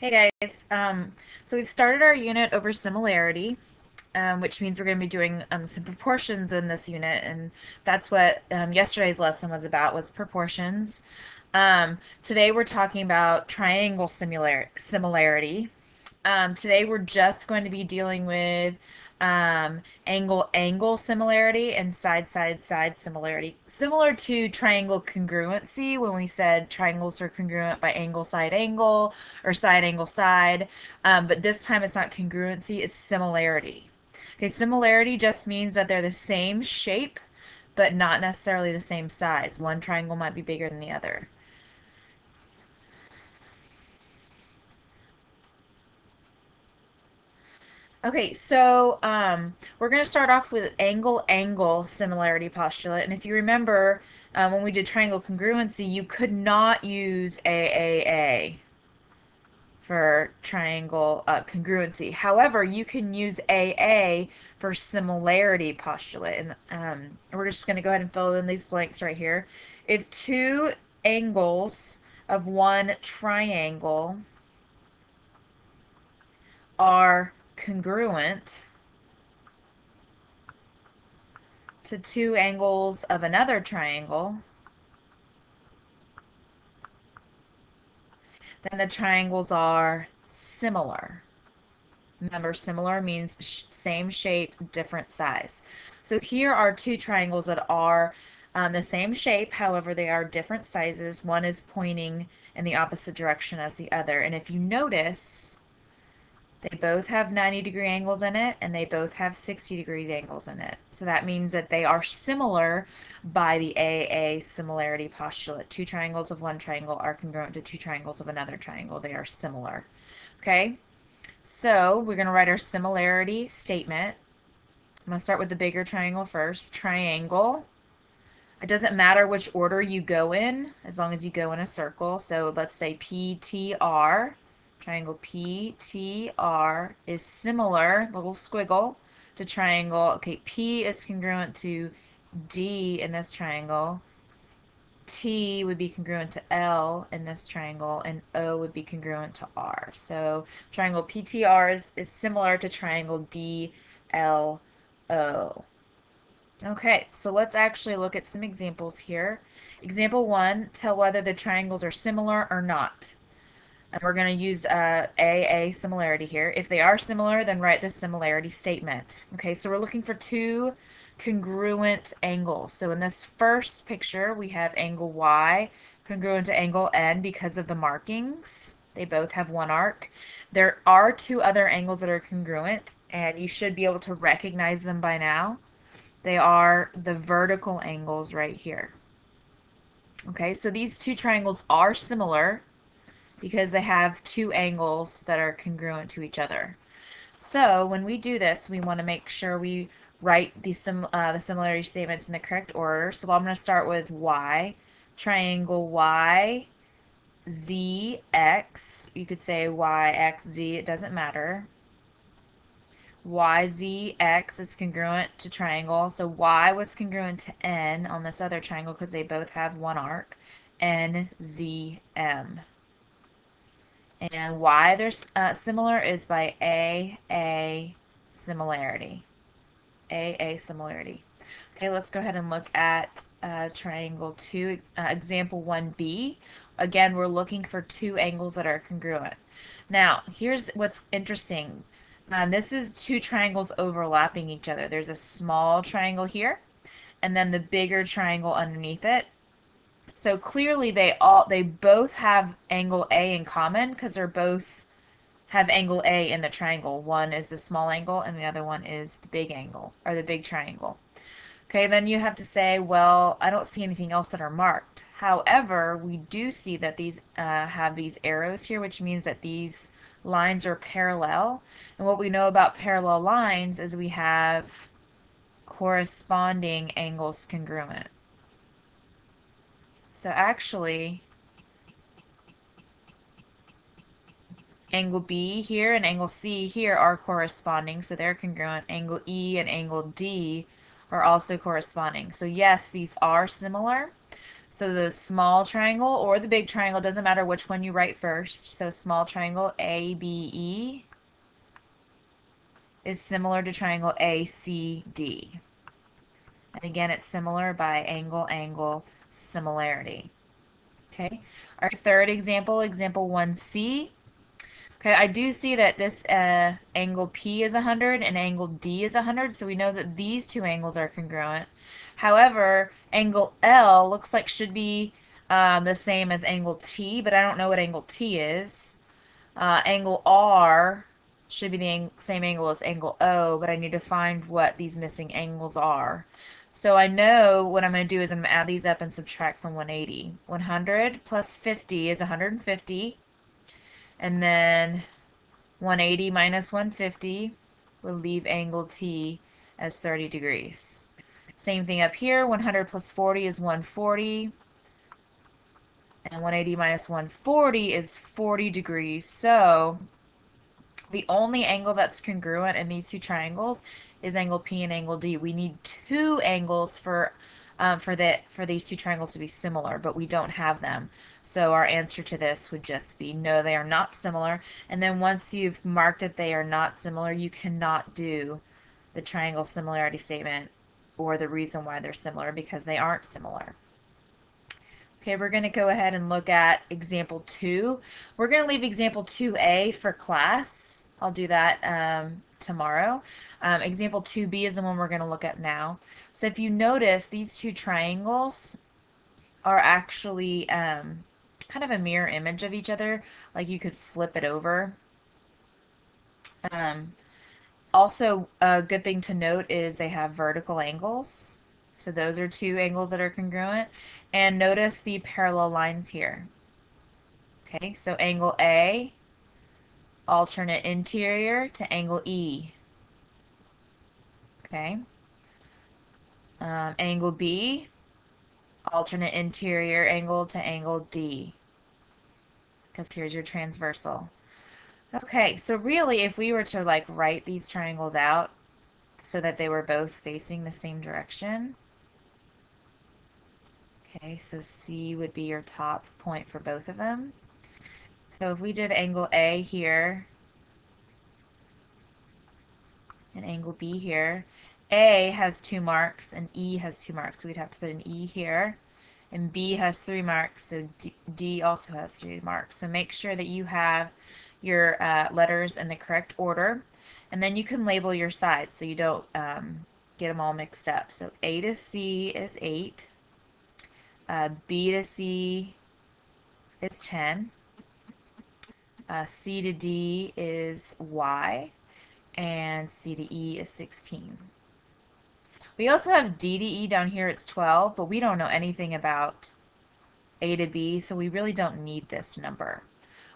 Hey guys, so we've started our unit over similarity, which means we're going to be doing some proportions in this unit, and that's what yesterday's lesson was about, was proportions. Today we're talking about triangle similarity. Today we're just going to be dealing with angle similarity and side similarity. Similar to triangle congruency when we said triangles are congruent by angle, or side side. But this time it's not congruency, it's similarity. Okay, similarity just means that they're the same shape, but not necessarily the same size. One triangle might be bigger than the other. Okay, so we're going to start off with angle similarity postulate. And if you remember, when we did triangle congruency, you could not use AAA for triangle congruency. However, you can use AA for similarity postulate. And we're just going to go ahead and fill in these blanks right here. If two angles of one triangle are congruent to two angles of another triangle, then the triangles are similar. Remember, similar means same shape, different size. So here are two triangles that are the same shape, however, they are different sizes. One is pointing in the opposite direction as the other. And if you notice, they both have 90-degree angles in it, and they both have 60-degree angles in it. So that means that they are similar by the AA similarity postulate. Two triangles of one triangle are congruent to two triangles of another triangle. They are similar. Okay? So we're going to write our similarity statement. I'm going to start with the bigger triangle first. Triangle. It doesn't matter which order you go in, as long as you go in a circle. So let's say PTR. Triangle PTR is similar, little squiggle, to triangle. Okay, P is congruent to D in this triangle. T would be congruent to L in this triangle, and O would be congruent to R. So triangle PTR is similar to triangle DLO. Okay, so let's actually look at some examples here. Example 1, tell whether the triangles are similar or not. And we're going to use AA similarity here. If they are similar, then write the similarity statement. Okay, so we're looking for two congruent angles. So in this first picture, we have angle Y congruent to angle N because of the markings. They both have one arc. There are two other angles that are congruent, and you should be able to recognize them by now. They are the vertical angles right here. Okay, so these two triangles are similar because they have two angles that are congruent to each other. So when we do this, we want to make sure we write the similarity statements in the correct order. So I'm going to start with Y. Triangle Y, Z, X. You could say Y, X, Z. It doesn't matter. Y, Z, X is congruent to triangle. So Y was congruent to N on this other triangle because they both have one arc. N, Z, M. And why they're similar is by AA similarity. AA similarity. Okay, let's go ahead and look at triangle 2, example 1B. Again, we're looking for two angles that are congruent. Now, here's what's interesting. This is two triangles overlapping each other. There's a small triangle here, and then the bigger triangle underneath it. So clearly they both have angle A in common because they're both have angle A in the triangle. One is the small angle and the other one is the big angle, or the big triangle. Okay, then you have to say, well, I don't see anything else that are marked. However, we do see that these have these arrows here, which means that these lines are parallel. And what we know about parallel lines is we have corresponding angles congruent. So actually, angle B here and angle C here are corresponding, so they're congruent. Angle E and angle D are also corresponding. So yes, these are similar. So the small triangle or the big triangle, doesn't matter which one you write first. So small triangle ABE is similar to triangle ACD. And again, it's similar by angle, angle, similarity. Okay, our third example, example 1C. Okay, I do see that this angle P is 100 and angle D is 100, so we know that these two angles are congruent. However, angle L looks like should be the same as angle T, but I don't know what angle T is. Angle R should be the same angle as angle O, but I need to find what these missing angles are. So I know what I'm going to do is I'm going to add these up and subtract from 180. 100 plus 50 is 150. And then 180 minus 150 will leave angle T as 30 degrees. Same thing up here. 100 plus 40 is 140. And 180 minus 140 is 40 degrees. So the only angle that's congruent in these two triangles is angle P and angle D. We need two angles for these two triangles to be similar, but we don't have them. So our answer to this would just be no, they are not similar. And then once you've marked that they are not similar, you cannot do the triangle similarity statement or the reason why they're similar because they aren't similar. Okay, we're going to go ahead and look at example 2. We're going to leave example 2A for class. I'll do that tomorrow. Example 2B is the one we're going to look at now. So if you notice, these two triangles are actually kind of a mirror image of each other. Like you could flip it over. Also, a good thing to note is they have vertical angles. So those are two angles that are congruent. And notice the parallel lines here. Okay, so angle A, alternate interior to angle E. Okay. Angle B, alternate interior angle to angle D. Because here's your transversal. Okay, so really if we were to like write these triangles out so that they were both facing the same direction. Okay, so C would be your top point for both of them. So if we did angle A here and angle B here, A has 2 marks and E has 2 marks. So we'd have to put an E here. And B has 3 marks, so D also has 3 marks. So make sure that you have your letters in the correct order. And then you can label your sides so you don't get them all mixed up. So A to C is 8. B to C is 10. C to D is Y. And C to E is 16. We also have D to E down here, it's 12, but we don't know anything about A to B, so we really don't need this number.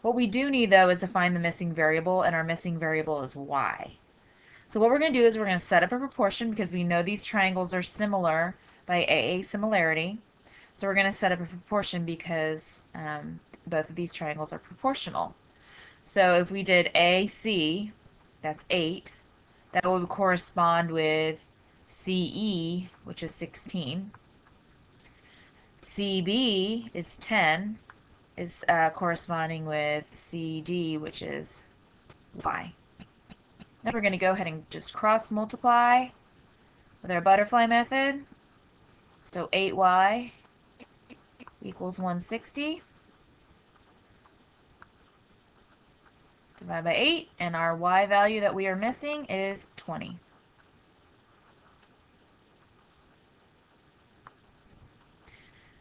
What we do need, though, is to find the missing variable, and our missing variable is Y. So what we're going to do is we're going to set up a proportion because we know these triangles are similar by AA similarity. So we're going to set up a proportion because both of these triangles are proportional. So if we did AC, that's 8, that would correspond with CE, which is 16. CB is 10, is corresponding with CD, which is Y. Then we're going to go ahead and just cross multiply with our butterfly method. So 8Y equals 160. Divide by 8, and our Y value that we are missing is 20.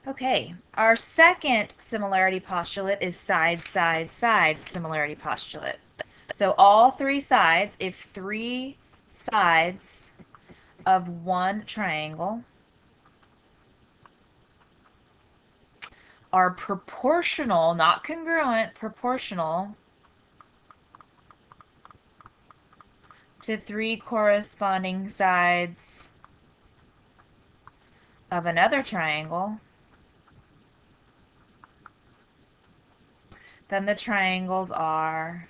Okay, our second similarity postulate is side, side, side similarity postulate. So all 3 sides, if 3 sides of one triangle are proportional, not congruent, proportional to 3 corresponding sides of another triangle, then the triangles are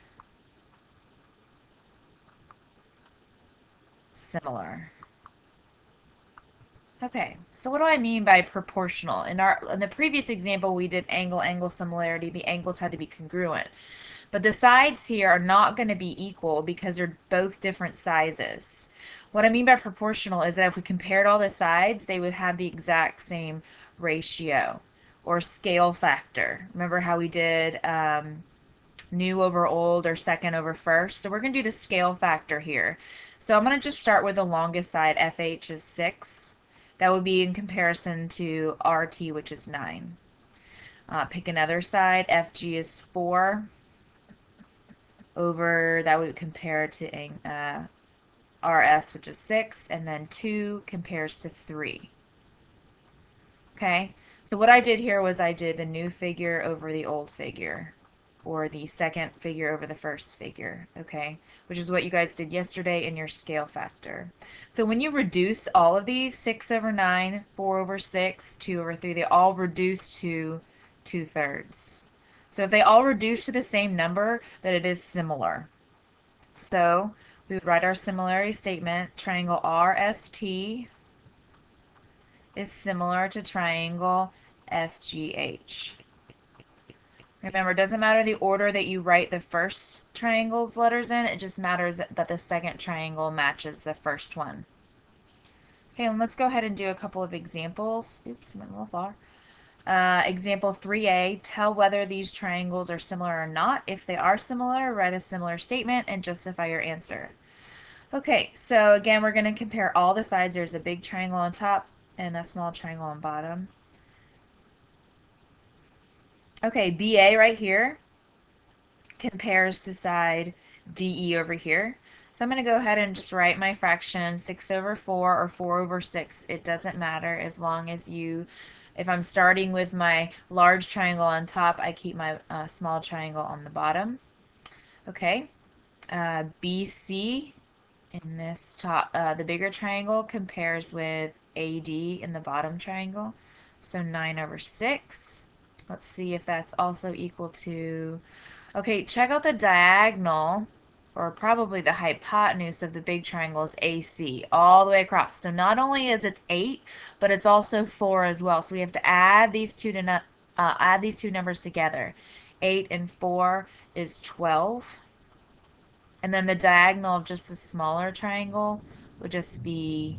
similar. Okay, so what do I mean by proportional? In the previous example, we did angle similarity. The angles had to be congruent. But the sides here are not going to be equal because they're both different sizes. What I mean by proportional is that if we compared all the sides, they would have the exact same ratio or scale factor. Remember how we did new over old or second over first? So we're going to do the scale factor here. So I'm going to just start with the longest side. FH is 6. That would be in comparison to RT, which is 9. Pick another side. FG is 4 over, that would compare to RS, which is 6, and then 2 compares to 3. Okay, so what I did here was I did the new figure over the old figure, or the second figure over the first figure, okay, which is what you guys did yesterday in your scale factor. So when you reduce all of these, 6 over 9, 4 over 6, 2 over 3, they all reduce to 2/3. So if they all reduce to the same number, then it is similar. So we would write our similarity statement. Triangle RST is similar to triangle FGH. Remember, it doesn't matter the order that you write the first triangle's letters in, it just matters that the second triangle matches the first one. Okay, and let's go ahead and do a couple of examples. Oops, went a little far. Example 3A, tell whether these triangles are similar or not. If they are similar, write a similar statement and justify your answer. Okay, so again, we're going to compare all the sides. There's a big triangle on top and a small triangle on bottom. Okay, BA right here compares to side DE over here. So I'm going to go ahead and just write my fraction 6 over 4 or 4 over 6. It doesn't matter as long as if I'm starting with my large triangle on top, I keep my small triangle on the bottom. Okay, BC in this top, the bigger triangle compares with AD in the bottom triangle. So 9 over 6. Let's see if that's also equal to, okay, check out the diagonal, or probably the hypotenuse of the big triangle is AC, all the way across. So not only is it 8, but it's also 4 as well. So we have to add these two numbers together. 8 and 4 is 12. And then the diagonal of just the smaller triangle would just be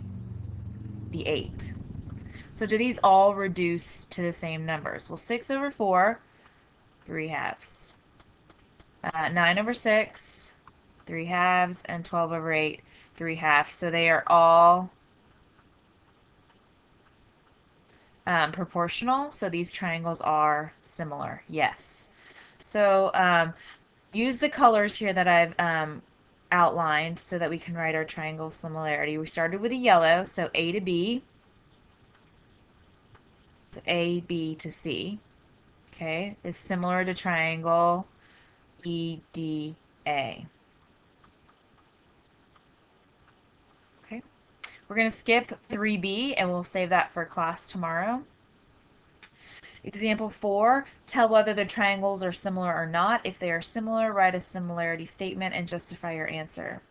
the 8. So do these all reduce to the same numbers? Well, 6 over 4, 3 halves. 9 over 6, 3 halves. And 12 over 8, 3 halves. So they are all proportional. So these triangles are similar. Yes. So use the colors here that I've outlined so that we can write our triangle similarity. We started with a yellow, so A to B, A, B to C, okay, is similar to triangle EDA. Okay, we're going to skip 3B and we'll save that for class tomorrow. Example 4, tell whether the triangles are similar or not. If they are similar, write a similarity statement and justify your answer.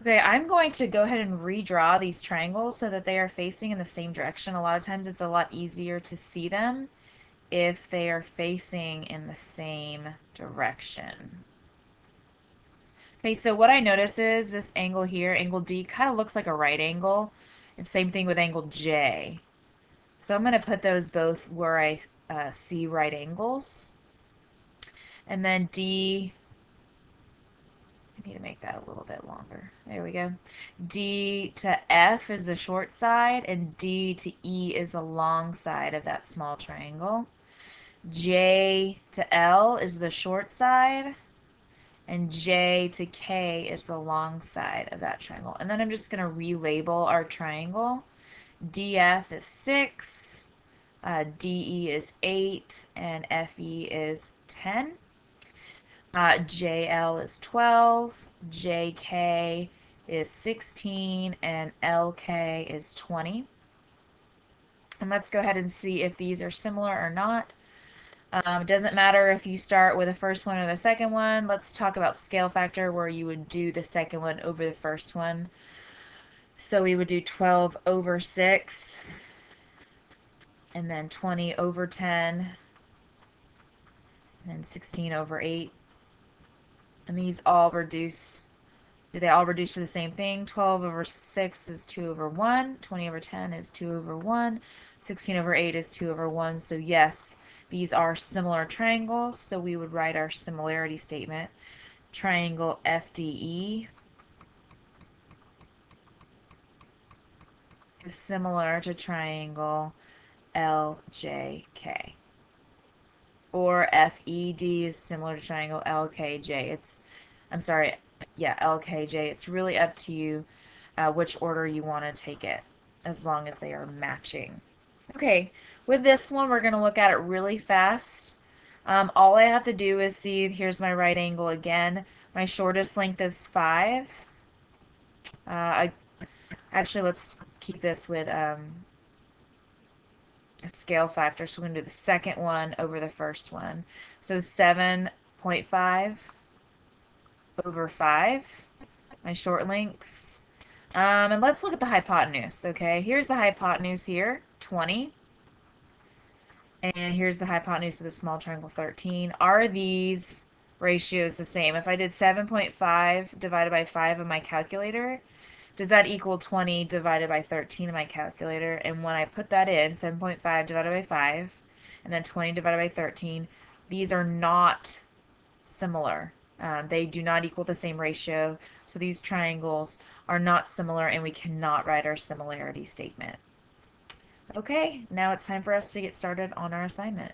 Okay, I'm going to go ahead and redraw these triangles so that they are facing in the same direction. A lot of times it's a lot easier to see them if they are facing in the same direction. Okay, so what I notice is this angle here, angle D, kind of looks like a right angle. And same thing with angle J. So I'm going to put those both where I see right angles. And then D, I need to make that a little bit longer. There we go. D to F is the short side, and D to E is the long side of that small triangle. J to L is the short side, and J to K is the long side of that triangle. And then I'm just going to relabel our triangle. DF is 6, DE is 8, and FE is 10. JL is 12, JK is 16, and LK is 20. And let's go ahead and see if these are similar or not. It doesn't matter if you start with the first one or the second one. Let's talk about scale factor, where you would do the second one over the first one. So we would do 12 over 6, and then 20 over 10, and then 16 over 8. And these all reduce, do they all reduce to the same thing? 12 over 6 is 2 over 1, 20 over 10 is 2 over 1, 16 over 8 is 2 over 1. So yes, these are similar triangles, so we would write our similarity statement. Triangle FDE is similar to triangle LJK. Or FED is similar to triangle LKJ. I'm sorry, yeah, LKJ. It's really up to you which order you want to take it, as long as they are matching. Okay, with this one, we're going to look at it really fast. All I have to do is see, here's my right angle again. My shortest length is 5. Actually, let's keep this with a scale factor. So we're going to do the second one over the first one. So 7.5 over 5, my short lengths. And let's look at the hypotenuse, okay? Here's the hypotenuse here, 20. And here's the hypotenuse of the small triangle, 13. Are these ratios the same? If I did 7.5 divided by 5 on my calculator, does that equal 20 divided by 13 in my calculator? And when I put that in, 7.5 divided by 5, and then 20 divided by 13, these are not similar. They do not equal the same ratio, so these triangles are not similar, and we cannot write our similarity statement. Okay, now it's time for us to get started on our assignment.